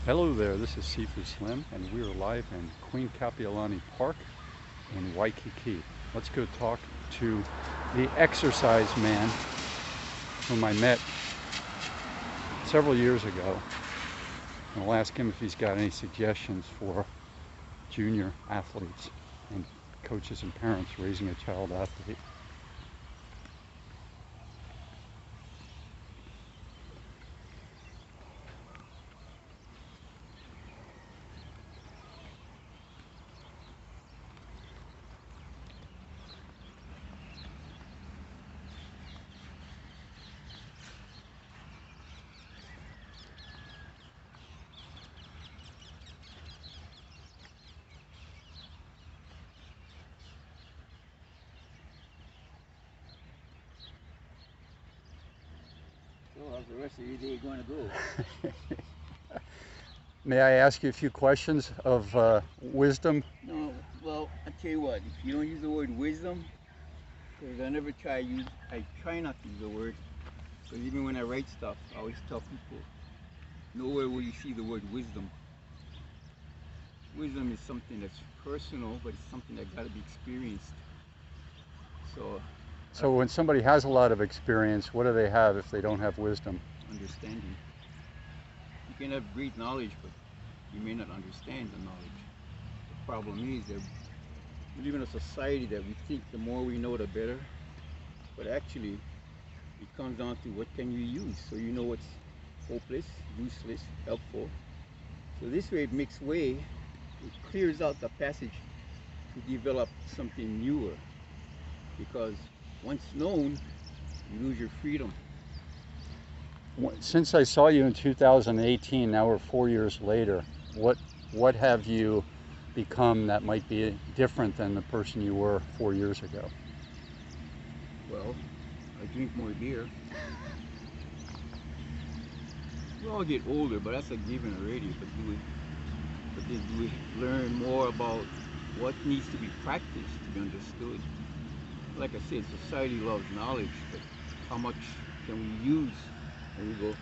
Hello there, this is Sifu Slim, and we are live in Queen Kapiolani Park in Waikiki. Let's go talk to the exercise man whom I met several years ago. And I'll ask him if he's got any suggestions for junior athletes and coaches and parents raising a child athlete. So how's the rest of your day going to go? May I ask you a few questions of wisdom? No, well, I tell you what, if you don't use the word wisdom, because I try not to use the word, because even when I write stuff, I always tell people, nowhere will you see the word wisdom. Wisdom is something that's personal, but it's something that got to be experienced. So when somebody has a lot of experience, what do they have if they don't have wisdom? Understanding. You can have great knowledge, but you may not understand the knowledge. The problem is that we live in a society that we think the more we know, the better. But actually, it comes down to what can you use, so you know what's hopeless, useless, helpful. So this way it makes way, it clears out the passage to develop something newer. Because once known, you lose your freedom. Since I saw you in 2018, now we're 4 years later, what have you become that might be different than the person you were 4 years ago? Well, I drink more beer. We all get older, but that's a given already. But do we learn more about what needs to be practiced to be understood? Like I said, society loves knowledge, but how much can we use when we go?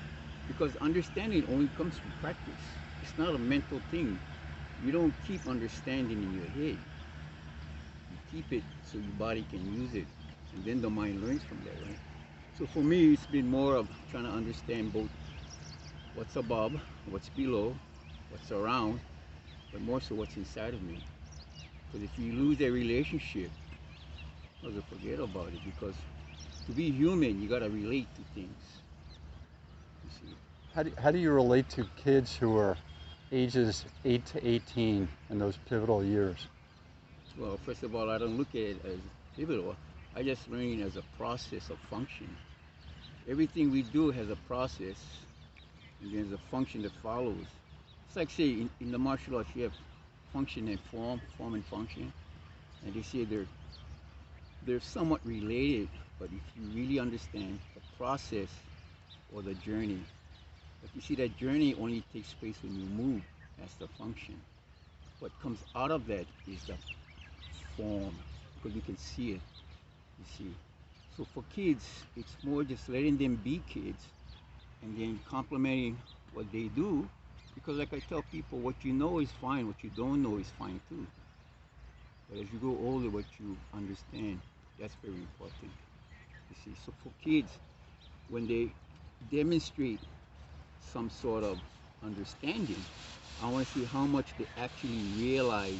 Because understanding only comes from practice. It's not a mental thing. You don't keep understanding in your head. You keep it so your body can use it, and then the mind learns from there, right? So for me, it's been more of trying to understand both what's above, what's below, what's around, but more so what's inside of me. Because if you lose that relationship, also forget about it, because to be human, you gotta relate to things. You see. How do you relate to kids who are ages 8 to 18 in those pivotal years? Well, first of all, I don't look at it as pivotal. I just learn it as a process of function. Everything we do has a process, and there's a function that follows. It's like, say, in the martial arts, you have function and form and function, and they say they're somewhat related, but if you really understand the process or the journey, but you see that journey only takes place when you move. That's the function. What comes out of that is the form, because you can see it, you see. So for kids, it's more just letting them be kids and then complementing what they do, because like I tell people, what you know is fine, what you don't know is fine too. But as you grow older, what you understand, that's very important. You see, so for kids, when they demonstrate some sort of understanding, I want to see how much they actually realize.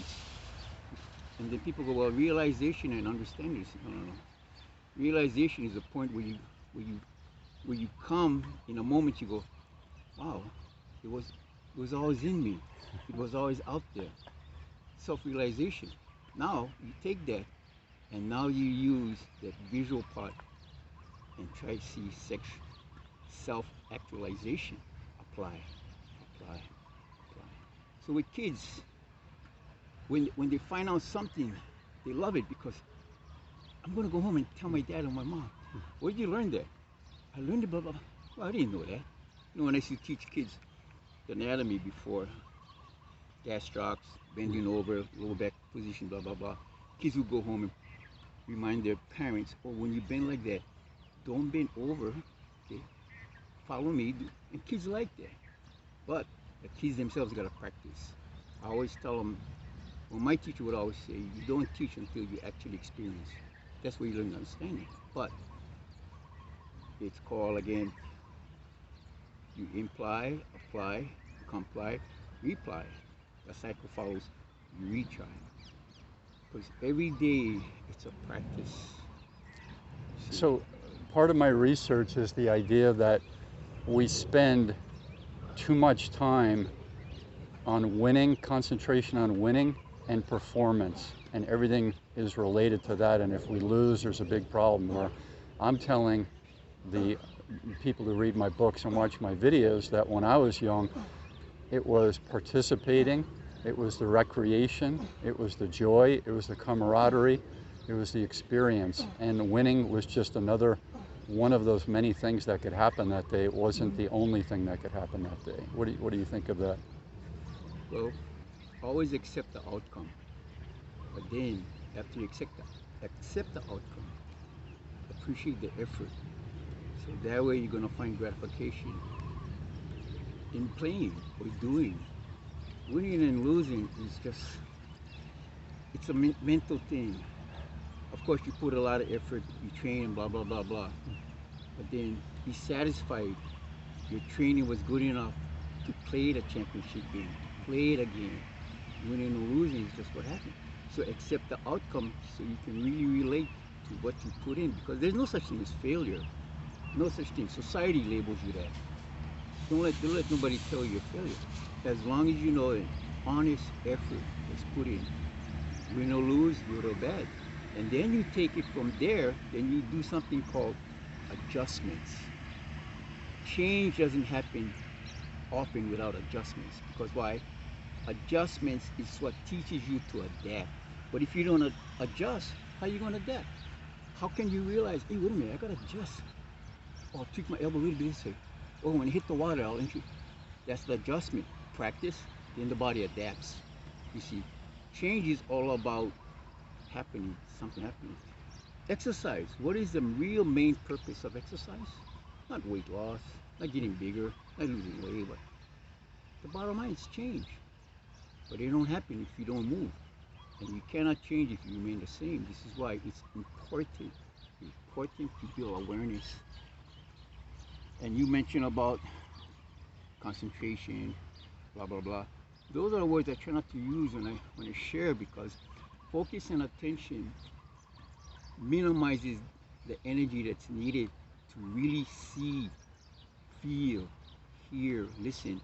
And then people go, well, realization and understanding. No. Realization is a point where you come in a moment. You go, wow, it was always in me. It was always out there. Self-realization. Now you take that, and now you use that visual part and try to see self-actualization. Apply. So with kids, when they find out something, they love it, because I'm going to go home and tell my dad or my mom, where did you learn that? I learned it, blah, blah, blah. Well, I didn't know that. You know, when I used to teach kids the anatomy before, gastrocs, bending over, lower back position, blah, blah, blah, kids would go home and remind their parents, oh, when you bend like that, don't bend over, okay? Follow me, and kids like that. But The kids themselves got to practice. I always tell them, well, my teacher would always say, you don't teach until you actually experience. That's where you learn to understand it. But it's called, again, you imply, apply, you comply, reply. The cycle follows, you retry. Because every day it's a practice. See? So part of my research is the idea that we spend too much time on winning, concentration on winning and performance, and everything is related to that, and if we lose, there's a big problem. Where I'm telling the people who read my books and watch my videos that when I was young, it was participating, it was the recreation, it was the joy, it was the camaraderie, it was the experience, and winning was just another one of those many things that could happen that day. It wasn't the only thing that could happen that day. What do you think of that? Well, always accept the outcome. But then, after you accept the outcome, appreciate the effort. So that way you're going to find gratification in playing or doing. Winning and losing is just, it's a mental thing. Of course, you put a lot of effort, you train and blah, blah, blah, blah. But then be satisfied your training was good enough to play the championship game, play the game. Winning or losing is just what happened. So accept the outcome so you can really relate to what you put in, because there's no such thing as failure. No such thing. Society labels you that. Don't let nobody tell you you're failure. As long as you know an honest effort is put in, win or lose, good or bad. And then you take it from there, then you do something called adjustments. Change doesn't happen often without adjustments. Because why? Adjustments is what teaches you to adapt. But if you don't adjust, how are you going to adapt? How can you realize, hey, wait a minute, I got to adjust. Oh, I'll tweak my elbow a little bit this way. Oh, when I hit the water, I'll entry. That's the adjustment. Practice, then the body adapts. You see, change is all about happening, something happening. Exercise. What is the real main purpose of exercise? Not weight loss, not getting bigger, not losing weight, but the bottom line is change. But it don't happen if you don't move. And you cannot change if you remain the same. This is why it's important to build awareness. And you mentioned about concentration, blah, blah, blah. Those are the words I try not to use when I share, because focus and attention minimizes the energy that's needed to really see, feel, hear, listen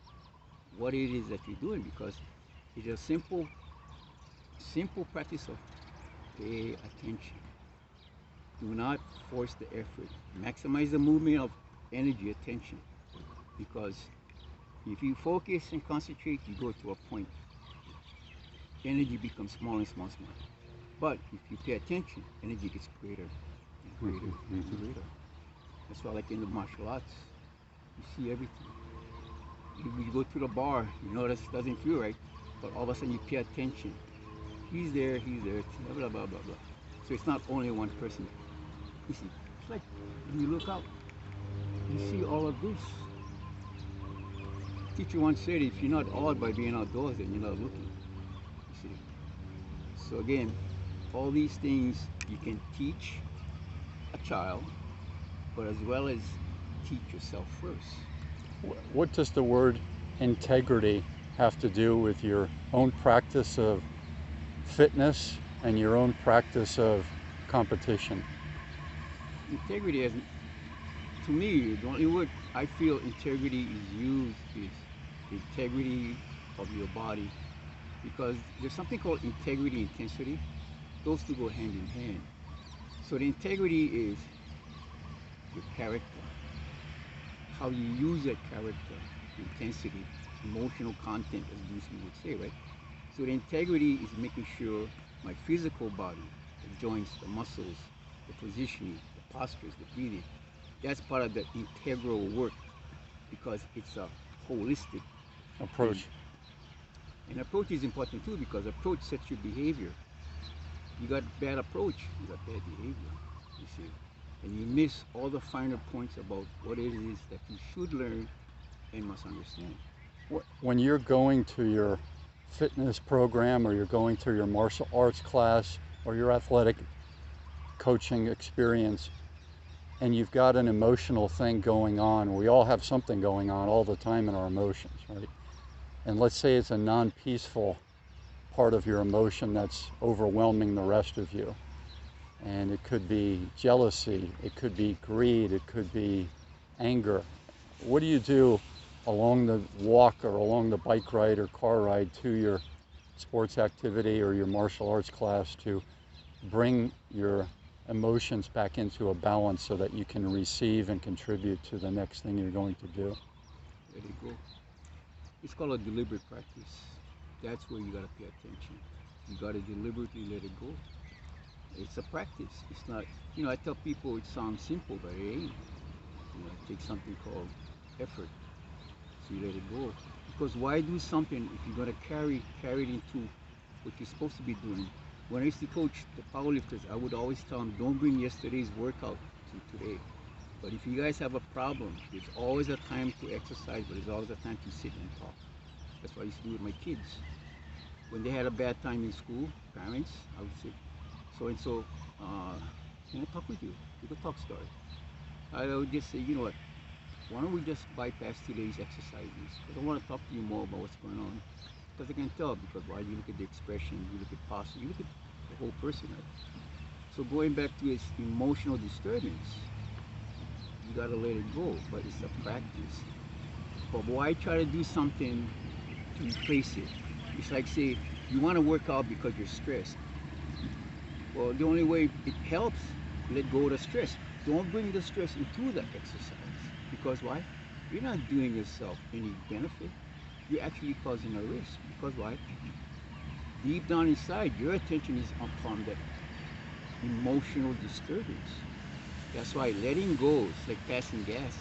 what it is that you're doing, because it's a simple practice of pay attention. Do not force the effort. Maximize the movement of energy, attention, because if you focus and concentrate, you go to a point. Energy becomes smaller and smaller. But if you pay attention, energy gets greater and greater and greater. That's why, like in the martial arts, you see everything. You go to the bar, you know this doesn't feel right, but all of a sudden you pay attention. He's there, blah, blah, blah, blah. So it's not only one person. You see, it's like when you look out, you see all of this. Teacher once said, if you're not awed by being outdoors, then you're not looking. You see. So again, all these things you can teach a child, but as well as teach yourself first. What does the word integrity have to do with your own practice of fitness and your own practice of competition? Integrity has, to me, the only word I feel integrity is used is integrity of your body, because there's something called integrity, intensity. Those two go hand in hand. So the integrity is your character, how you use that character, intensity, emotional content, as Bruce Lee would say, right? So the integrity is making sure my physical body, the joints, the muscles, the positioning, the postures, the breathing, that's part of the integral work, because it's a holistic approach. And approach is important too, because approach sets your behavior. You got bad approach, you got bad behavior, you see. And you miss all the finer points about what it is that you should learn and must understand. When you're going to your fitness program or you're going to your martial arts class or your athletic coaching experience, and you've got an emotional thing going on, we all have something going on all the time in our emotions, right? And let's say it's a non-peaceful part of your emotion that's overwhelming the rest of you. And it could be jealousy, it could be greed, it could be anger. What do you do along the walk or along the bike ride or car ride to your sports activity or your martial arts class to bring your emotions back into a balance so that you can receive and contribute to the next thing you're going to do? Let it go. It's called a deliberate practice. That's where you gotta pay attention. You gotta deliberately let it go. It's a practice. It's not, I tell people it sounds simple, but it ain't. It takes something called effort. So you let it go. Because why do something if you're gonna carry it into what you're supposed to be doing? When I used to coach the powerlifters, I would always tell them, don't bring yesterday's workout to today. But if you guys have a problem, there's always a time to exercise, but there's always a time to sit and talk. That's what I used to do with my kids. When they had a bad time in school, parents, I would say, so-and-so, talk with you. We could talk story. I would just say, you know what, why don't we just bypass today's exercises? Because I want to talk to you more about what's going on. Because I can tell, because why you look at the expression, you look at posture, you look at the whole person, right? So going back to its emotional disturbance, you gotta let it go, but it's a practice. But why try to do something to replace it? It's like, say, you want to work out because you're stressed. Well, the only way it helps, let go of the stress. Don't bring the stress into the exercise. Because why? You're not doing yourself any benefit. You're actually causing a risk. Because why? Deep down inside, your attention is upon that emotional disturbance. That's why letting go is like passing gas.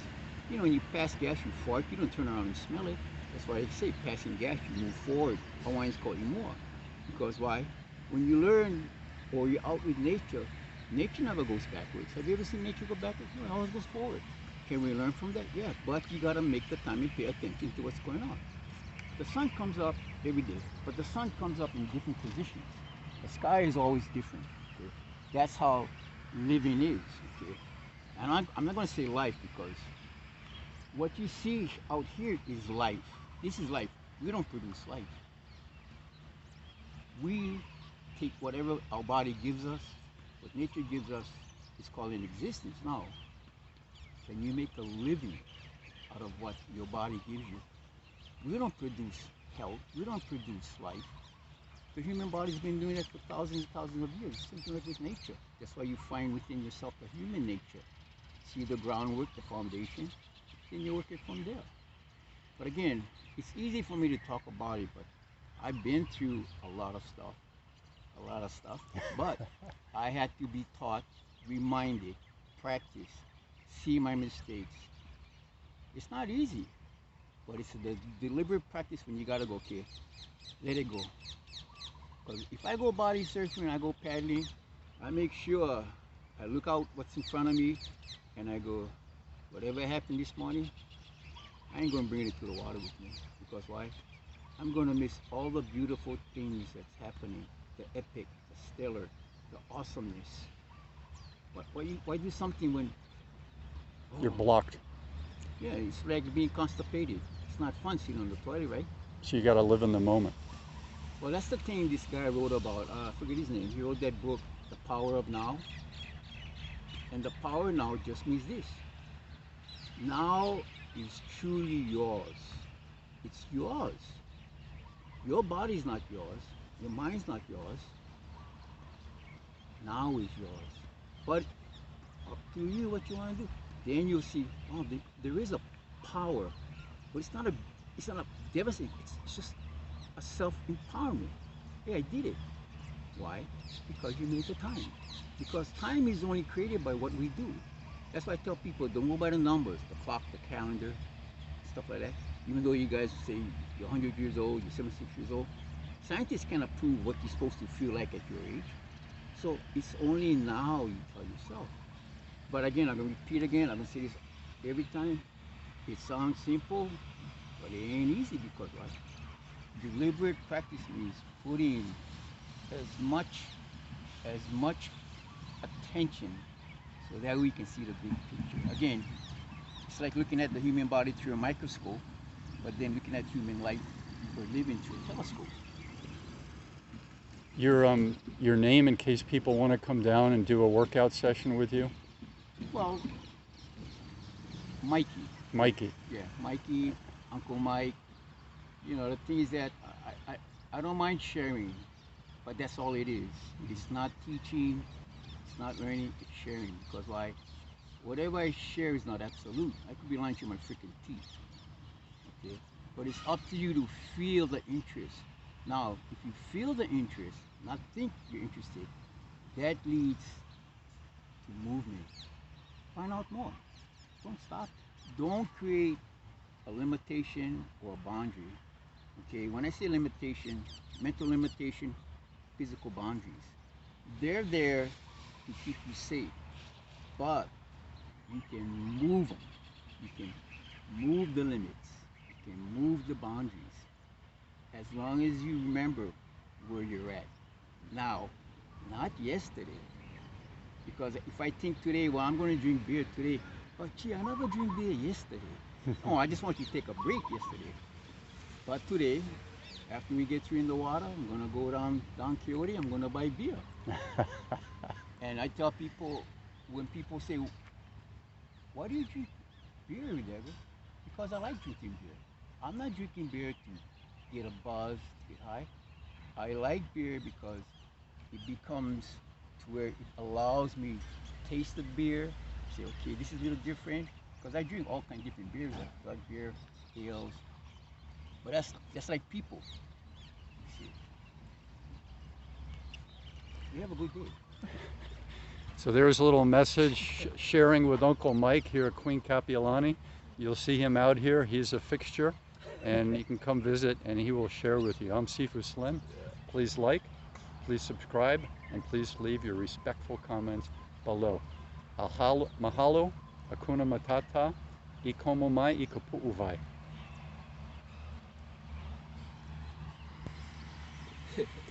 When you pass gas, you fart, you don't turn around and smell it. That's why they say passing gas, you move forward. Hawaiians call it more. Because why? When you learn or you're out with nature, nature never goes backwards. Have you ever seen nature go backwards? No, it always goes forward. Can we learn from that? Yeah, but you gotta make the time and pay attention to what's going on. The sun comes up every day, but the sun comes up in different positions. The sky is always different. Okay? That's how living is. Okay? And I'm not gonna say life because what you see out here is life. This is life. We don't produce life. We take whatever our body gives us, what nature gives us, it's called an existence now. Can you make a living out of what your body gives you? We don't produce health. We don't produce life. The human body's been doing that for thousands and thousands of years. It's something like with nature. That's why you find within yourself the human nature. See the groundwork, the foundation, then you work it from there. But again, it's easy for me to talk about it, but I've been through a lot of stuff. But I had to be taught, reminded, practice, see my mistakes. It's not easy, but it's the deliberate practice when you gotta go, okay, let it go. Because if I go body surfing, I go paddling, I make sure I look out what's in front of me and I go, whatever happened this morning, I ain't gonna bring it to the water with me. Because why? I'm gonna miss all the beautiful things that's happening, the epic, the stellar, the awesomeness. But why do something when You're blocked. Yeah, it's like being constipated. It's not fun sitting on the toilet, right? So you got to live in the moment. Well, that's the thing this guy wrote about. I forget his name. He wrote that book, The Power of Now. And the power now just means this. Now is truly yours. It's yours. Your body's not yours. Your mind's not yours. Now is yours. But up to you what you want to do. Then you'll see, oh, there is a power, but it's not a devastating. It's just a self-empowerment. Hey, I did it. Why? Because you made the time. Because time is only created by what we do. That's why I tell people, don't go by the numbers, the clock, the calendar, stuff like that. Even though you guys say you're 100 years old, you're 76 years old, scientists cannot prove what you're supposed to feel like at your age. So it's only now you tell yourself. But again, I'm going to repeat again, I'm going to say this every time. It sounds simple, But it ain't easy because what? Deliberate practice means putting as much attention so that we can see the big picture. Again, it's like looking at the human body through a microscope, but then looking at human life or living through a telescope. Your name, in case people want to come down and do a workout session with you? Well, Mikey. Mikey. Yeah, Mikey, Uncle Mike. You know, the thing is that I don't mind sharing, but that's all it is. It's not teaching, it's not learning, it's sharing. Because why? Whatever I share is not absolute. I could be lying through my freaking teeth. Okay? But it's up to you to feel the interest. Now, if you feel the interest, not think you're interested, that leads to movement. Find out more. Don't stop. Don't create a limitation or a boundary. Okay, when I say limitation, mental limitation, physical boundaries, they're there to keep you safe, but you can move them. You can move the limits. You can move the boundaries as long as you remember where you're at. Now, not yesterday. Because if I think today, well, I'm going to drink beer today, but gee, I never drink beer yesterday. Oh, I just want you to take a break yesterday. But today, after we get through in the water, I'm going to go down Coyote, I'm going to buy beer. And I tell people, when people say, why do you drink beer every day? Because I like drinking beer. I'm not drinking beer to get a buzz, to get high. I like beer because it becomes to where it allows me to taste the beer, say, okay, this is a little different, because I drink all kinds of different beers, like dark beer, ales, but that's like people. You see. You have a good day. So there's a little message sharing with Uncle Mike here at Queen Kapiolani. You'll see him out here. He's a fixture, and you can come visit and he will share with you. I'm Sifu Slim. Please like, please subscribe, and please leave your respectful comments below. Mahalo, akuna matata, I komo mai, I kapu'u vai.